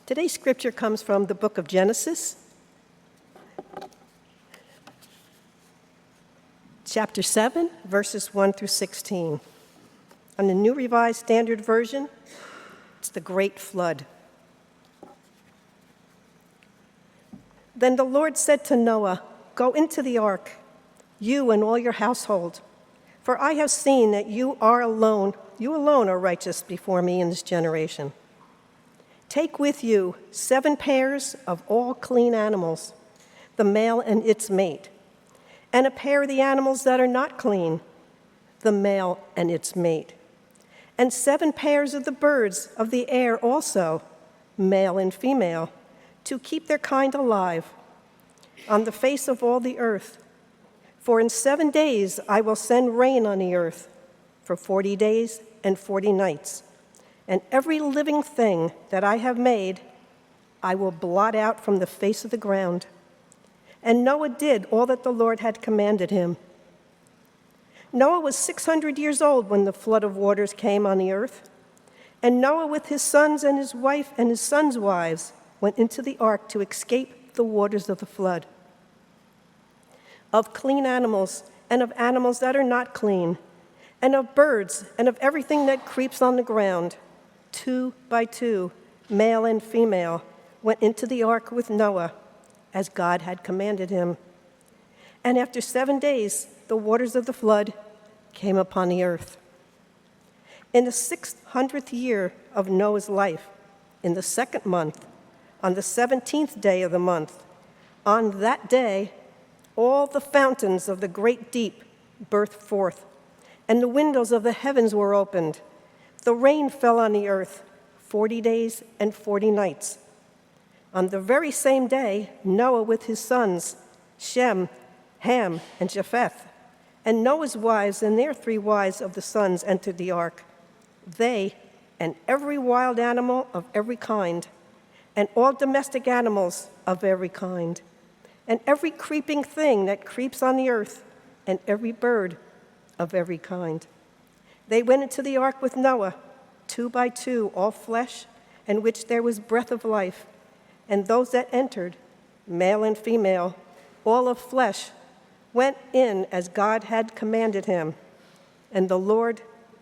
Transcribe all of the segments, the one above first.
Today's scripture comes from the book of Genesis, chapter 7, verses 1 through 16. On the New Revised Standard Version, it's the Great Flood. Then the Lord said to Noah, "Go into the ark, you and all your household, for I have seen that you alone are righteous before me in this generation. Take with you 7 pairs of all clean animals, the male and its mate, and a pair of the animals that are not clean, the male and its mate, and 7 pairs of the birds of the air also, male and female, to keep their kind alive on the face of all the earth. For in 7 days I will send rain on the earth for 40 days and 40 nights. And every living thing that I have made, I will blot out from the face of the ground." And Noah did all that the Lord had commanded him. Noah was 600 years old when the flood of waters came on the earth. And Noah with his sons and his wife and his sons' wives went into the ark to escape the waters of the flood. Of clean animals and of animals that are not clean, and of birds and of everything that creeps on the ground, 2 by 2, male and female, went into the ark with Noah, as God had commanded him. And after 7 days, the waters of the flood came upon the earth. In the 600th year of Noah's life, in the 2nd month, on the 17th day of the month, on that day, all the fountains of the great deep burst forth, and the windows of the heavens were opened. The rain fell on the earth 40 days and 40 nights. On the very same day, Noah with his sons, Shem, Ham, and Japheth, and Noah's wives and their 3 wives of the sons entered the ark. They and every wild animal of every kind, and all domestic animals of every kind, and every creeping thing that creeps on the earth, and every bird of every kind. They went into the ark with Noah, 2 by 2, all flesh, in which there was breath of life. And those that entered, male and female, all of flesh, went in as God had commanded him. And the Lord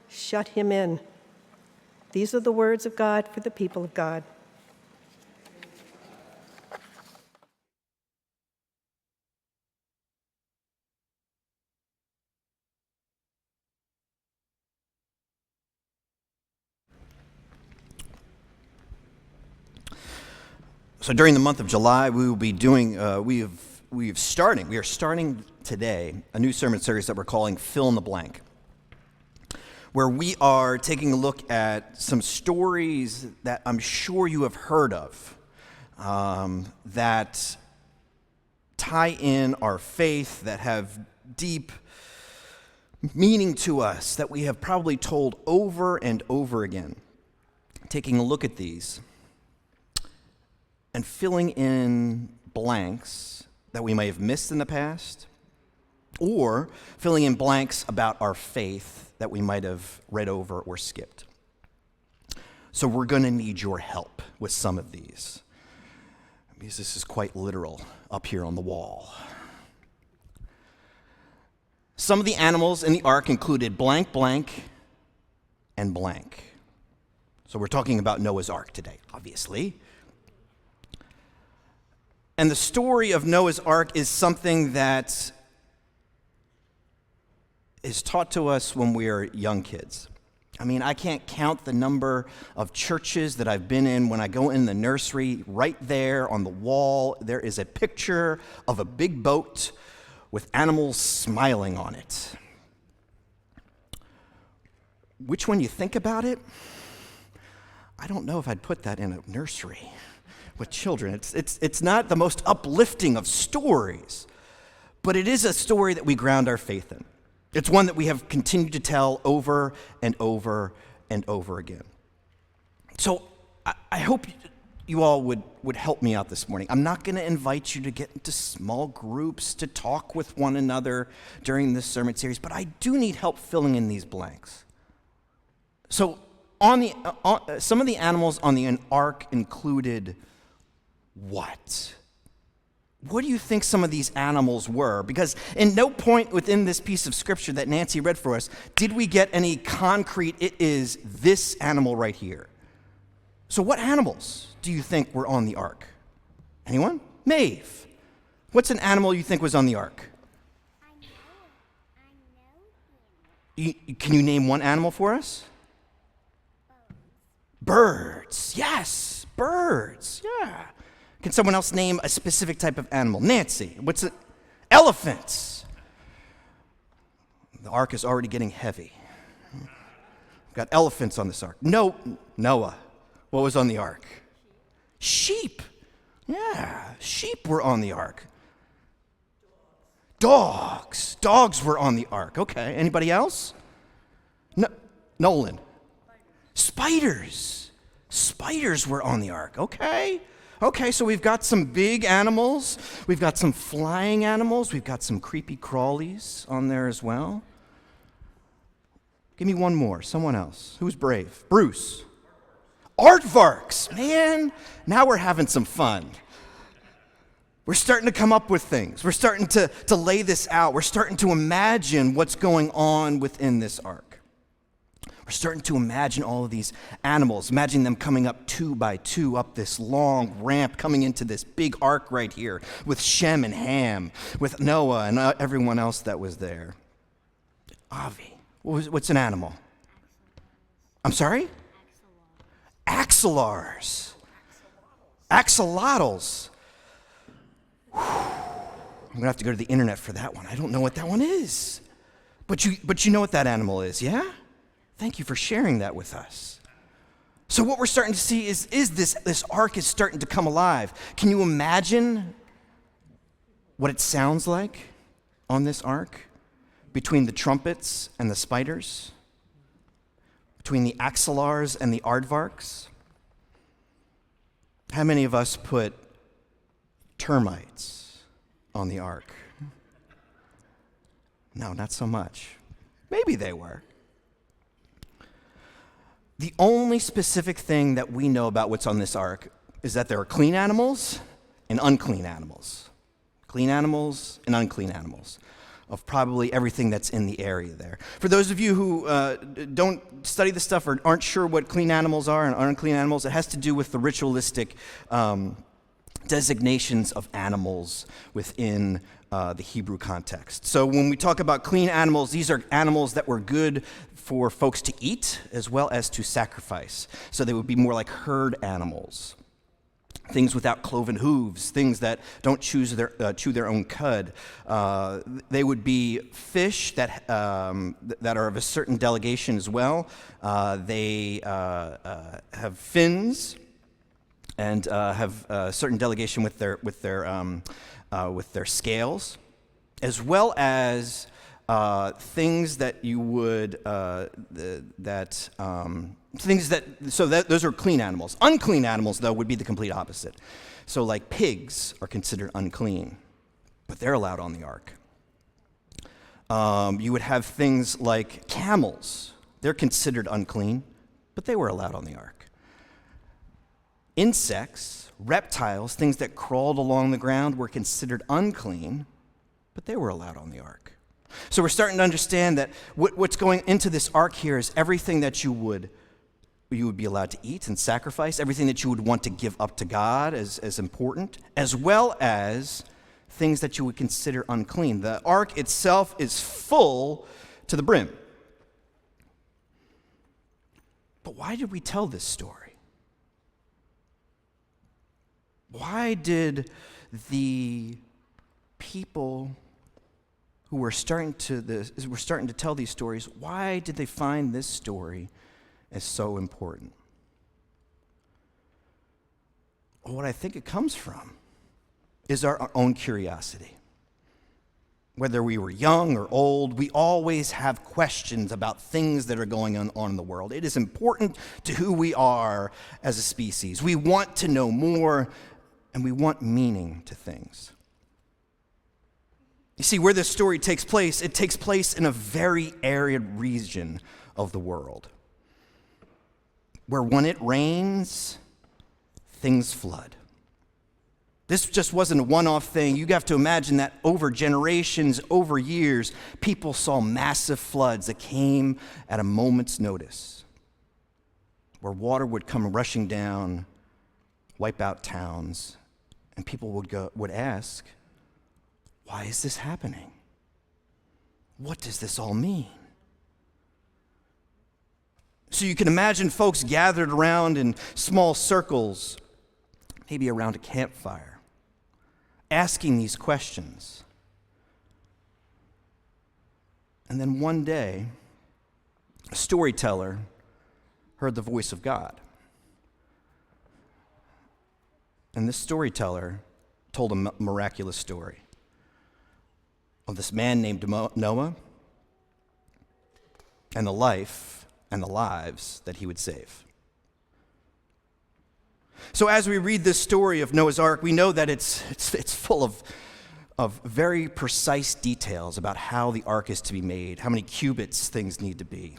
shut him in. These are the words of God for the people of God. So during the month of July, we will be doing, we are starting today a new sermon series that we're calling Fill in the Blank, where we are taking a look at some stories that I'm sure you have heard of, that tie in our faith, that have deep meaning to us, that we have probably told over and over again. Taking a look at these and filling in blanks that we may have missed in the past, or filling in blanks about our faith that we might have read over or skipped. So we're going to need your help with some of these, because this is quite literal up here on the wall. Some of the animals in the ark included blank, blank, and blank. So we're talking about Noah's Ark today, obviously. And the story of Noah's Ark is something that is taught to us when we are young kids. I mean, I can't count the number of churches that I've been in. When I go in the nursery, right there on the wall, there is a picture of a big boat with animals smiling on it. Which, when you think about it, I don't know if I'd put that in a nursery with children. It's not the most uplifting of stories, but it is a story that we ground our faith in. It's one that we have continued to tell over and over and over again. So I hope you all would help me out this morning. I'm not going to invite you to get into small groups to talk with one another during this sermon series, but I do need help filling in these blanks. So some of the animals on the ark included what? What do you think some of these animals were? Because in no point within this piece of scripture that Nancy read for us did we get any concrete, it is this animal right here. So what animals do you think were on the ark? Anyone? Maeve, what's an animal you think was on the ark? Can you name one animal for us? Birds. Yes, birds. Yeah. Can someone else name a specific type of animal? Nancy, what's it? Elephants. The ark is already getting heavy. We've got elephants on this ark. No, Noah, what was on the ark? Sheep. Yeah, sheep were on the ark. Dogs. Dogs were on the ark. Okay, anybody else? No, Nolan. Spiders. Spiders were on the ark. Okay, so we've got some big animals. We've got some flying animals. We've got some creepy crawlies on there as well. Give me one more. Someone else. Who's brave? Bruce. Aardvarks. Man, now we're having some fun. We're starting to come up with things. We're starting to lay this out. We're starting to imagine what's going on within this ark. We're starting to imagine all of these animals, imagine them coming up 2 by 2 up this long ramp, coming into this big ark right here with Shem and Ham, with Noah and everyone else that was there. Avi, what's an animal? I'm sorry? Axolars. Axolotls. I'm going to have to go to the internet for that one. I don't know what that one is. But you know what that animal is, yeah? Thank you for sharing that with us. So what we're starting to see is this ark is starting to come alive. Can you imagine what it sounds like on this ark? Between the trumpets and the spiders? Between the axolars and the aardvarks? How many of us put termites on the ark? No, not so much. Maybe they were. The only specific thing that we know about what's on this ark is that there are clean animals and unclean animals. Clean animals and unclean animals of probably everything that's in the area there. For those of you who don't study this stuff or aren't sure what clean animals are and unclean animals, it has to do with the ritualistic designations of animals within the Hebrew context. So when we talk about clean animals, these are animals that were good for folks to eat as well as to sacrifice. So they would be more like herd animals. Things without cloven hooves, things that don't chew their own cud. They would be fish that are of a certain delegation as well. They have fins and have a certain delegation with their scales, as well as things that you would those are clean animals. Unclean animals, though, would be the complete opposite. So, like pigs are considered unclean, but they're allowed on the ark. You would have things like camels. They're considered unclean, but they were allowed on the ark. Insects, reptiles, things that crawled along the ground were considered unclean, but they were allowed on the ark. So we're starting to understand that what's going into this ark here is everything that you would be allowed to eat and sacrifice, everything that you would want to give up to God as important, as well as things that you would consider unclean. The ark itself is full to the brim. But why did we tell this story? Why did the people who were starting to tell these stories, why did they find this story as so important? Well, what I think it comes from is our own curiosity. Whether we were young or old, we always have questions about things that are going on in the world. It is important to who we are as a species. We want to know more, and we want meaning to things. You see, where this story takes place, it takes place in a very arid region of the world. where when it rains, things flood. This just wasn't a one-off thing. You have to imagine that over generations, over years, people saw massive floods that came at a moment's notice, where water would come rushing down, wipe out towns, and people would ask, why is this happening? What does this all mean? So you can imagine folks gathered around in small circles, maybe around a campfire, asking these questions. And then one day, a storyteller heard the voice of God. And this storyteller told a miraculous story of this man named Noah and the life and the lives that he would save. So as we read this story of Noah's Ark, we know that it's full of very precise details about how the ark is to be made, how many cubits things need to be,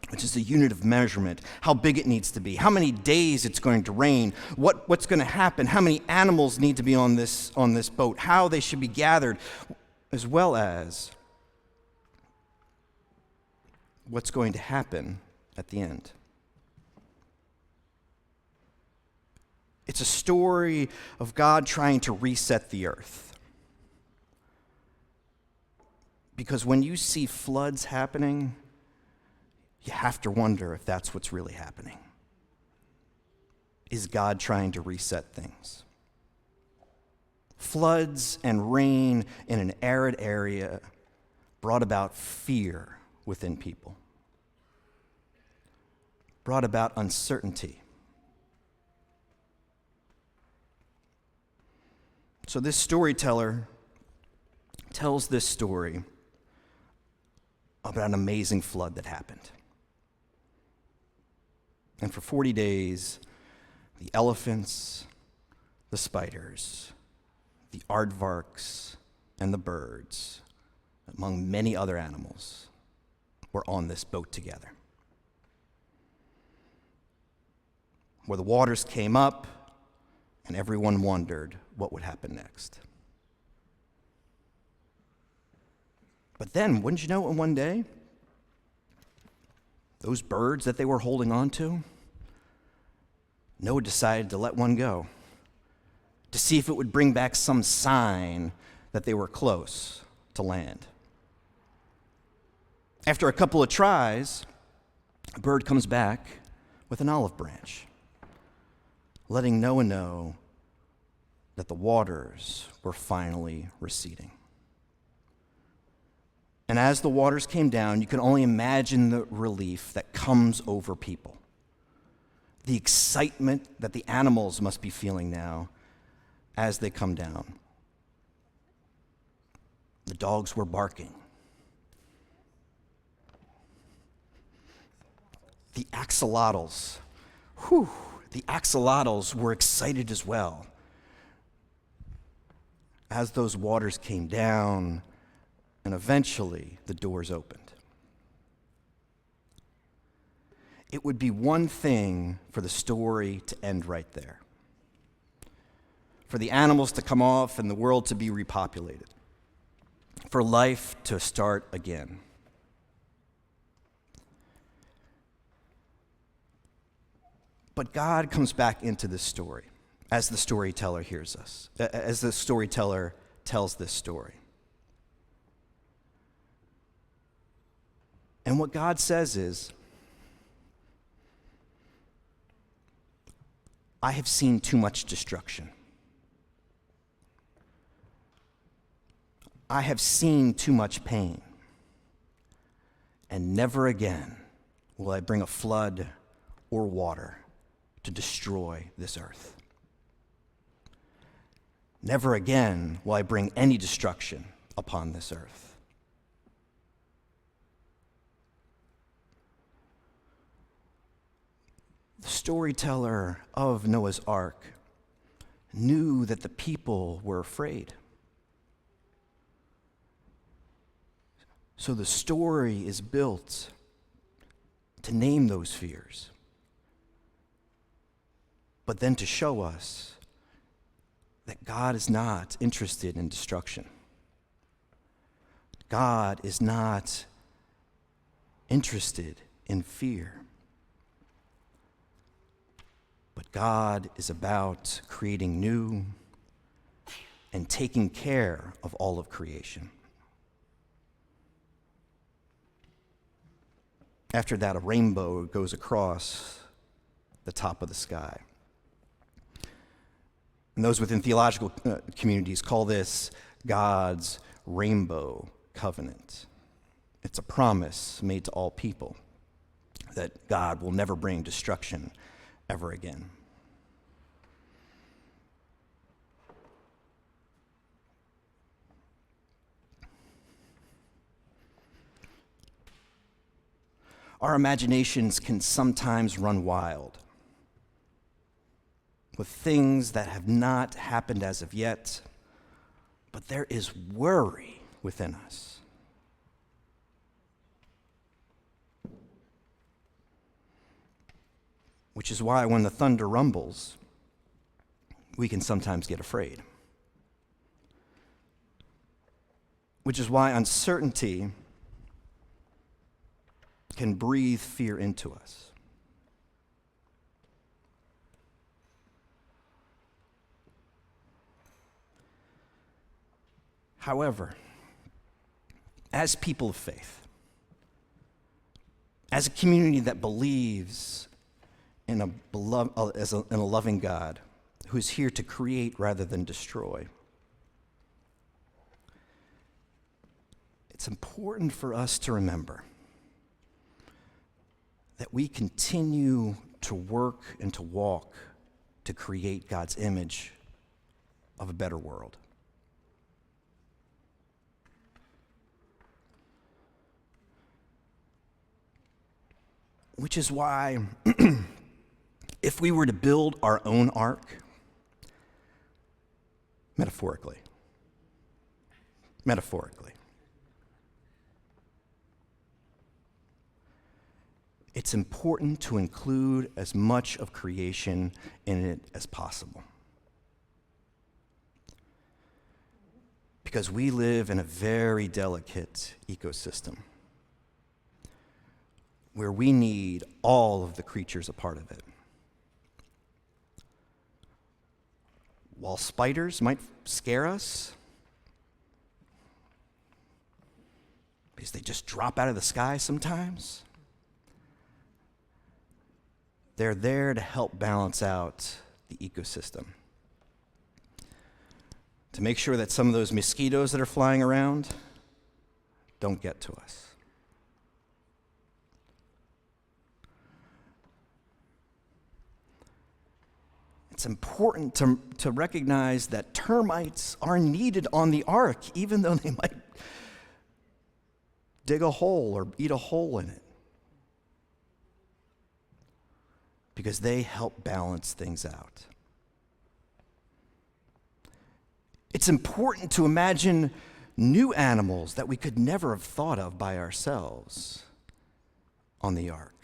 which is a unit of measurement, how big it needs to be, how many days it's going to rain, what's going to happen, how many animals need to be on this boat, how they should be gathered, as well as what's going to happen at the end. It's a story of God trying to reset the earth. Because when you see floods happening, you have to wonder if that's what's really happening. Is God trying to reset things? Floods and rain in an arid area brought about fear within people, brought about uncertainty. So this storyteller tells this story about an amazing flood that happened. And for 40 days, the elephants, the spiders, the aardvarks, and the birds, among many other animals, were on this boat together. Where the waters came up, and everyone wondered what would happen next. But then, wouldn't you know, in one day, those birds that they were holding on to, Noah decided to let one go to see if it would bring back some sign that they were close to land. After a couple of tries, a bird comes back with an olive branch, letting Noah know that the waters were finally receding. And as the waters came down, you can only imagine the relief that comes over people. The excitement that the animals must be feeling now as they come down. The dogs were barking. The axolotls, the axolotls were excited as well. As those waters came down, and eventually the doors opened. It would be one thing for the story to end right there, for the animals to come off and the world to be repopulated, for life to start again. But God comes back into this story as the storyteller hears us, as the storyteller tells this story. And what God says is, I have seen too much destruction. I have seen too much pain. And never again will I bring a flood or water to destroy this earth. Never again will I bring any destruction upon this earth. The storyteller of Noah's Ark knew that the people were afraid. So the story is built to name those fears, but then to show us that God is not interested in destruction. God is not interested in fear. But God is about creating new and taking care of all of creation. After that, a rainbow goes across the top of the sky. And those within theological communities call this God's rainbow covenant. It's a promise made to all people that God will never bring destruction ever again. Our imaginations can sometimes run wild with things that have not happened as of yet, but there is worry within us. Which is why when the thunder rumbles, we can sometimes get afraid. Which is why uncertainty can breathe fear into us. However, as people of faith, as a community that believes in a loving God who is here to create rather than destroy, it's important for us to remember that we continue to work and to walk to create God's image of a better world. Which is why, if we were to build our own ark, metaphorically, it's important to include as much of creation in it as possible. Because we live in a very delicate ecosystem where we need all of the creatures a part of it. While spiders might scare us because they just drop out of the sky sometimes, they're there to help balance out the ecosystem. To make sure that some of those mosquitoes that are flying around don't get to us. It's important to recognize that termites are needed on the ark, even though they might dig a hole or eat a hole in it, because they help balance things out. It's important to imagine new animals that we could never have thought of by ourselves on the ark,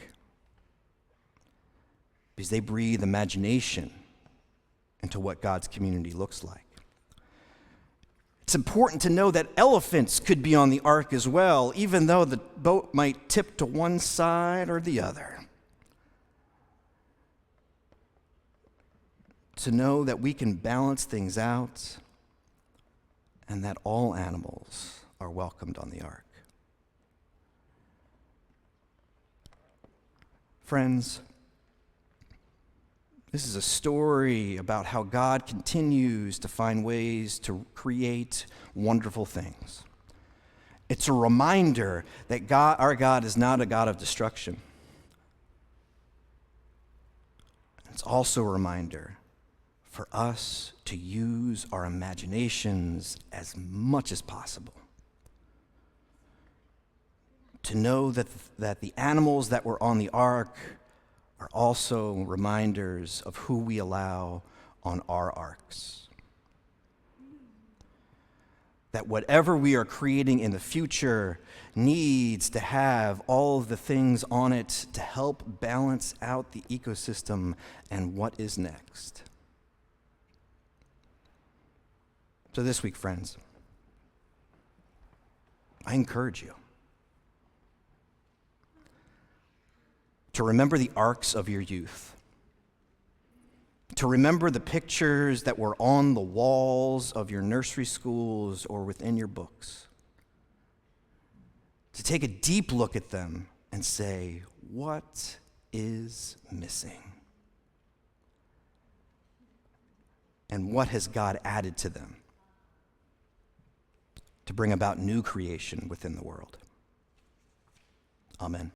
because they breathe imagination into what God's community looks like. It's important to know that elephants could be on the ark as well, even though the boat might tip to one side or the other. To know that we can balance things out and that all animals are welcomed on the ark. Friends, this is a story about how God continues to find ways to create wonderful things. It's a reminder that our God is not a God of destruction. It's also a reminder for us to use our imaginations as much as possible. To know that the animals that were on the ark are also reminders of who we allow on our arks. that whatever we are creating in the future needs to have all of the things on it to help balance out the ecosystem and what is next. So this week, friends, I encourage you to remember the arcs of your youth, to remember the pictures that were on the walls of your nursery schools or within your books, to take a deep look at them and say, what is missing? And what has God added to them to bring about new creation within the world? Amen.